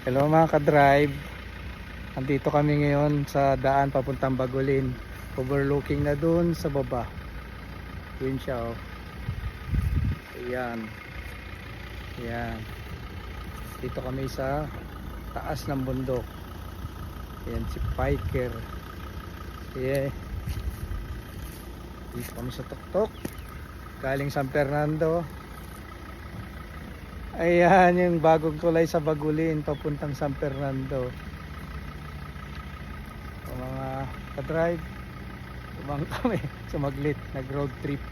Hello mga ka-drive. Andito kami ngayon sa daan papuntang Bagulin. Overlooking na dun sa baba. Yun siya oh. Ayan. Ayan. Dito kami sa taas ng bundok. Ayan si Piker. Yeah. Dito kami sa tuktok. Galing San Fernando. Ayan yung bagong tulay sa Bagulin papuntang San Fernando. So, mga ka-drive, tumang kami sumaglit, nag road trip.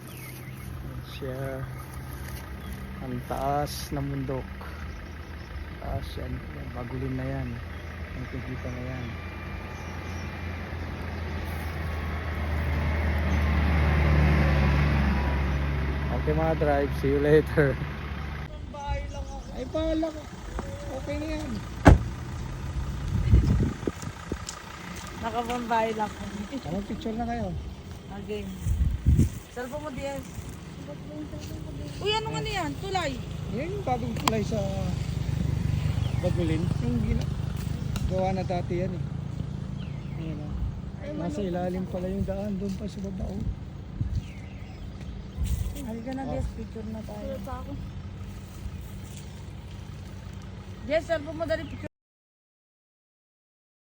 Ayan siya, ang taas ng bundok. Taas yan, Bagulin na yan, ang kikita na yan. Okay mga drive, see you later. Ay bahala ko. Okay na yan. Nakabambay lang kami. Anong picture na kayo? Okay. Cellphone mo, DS. Uy, ano nga yan? Tulay. Yan yung bagong tulay sa Bagulin. Yung gawa na dati yan eh. Ayan o. Nasa ilalim pala yung daan. Doon pa sa baba o. Halika na, DS. Picture na tayo. DS, cellphone mo dali. Picture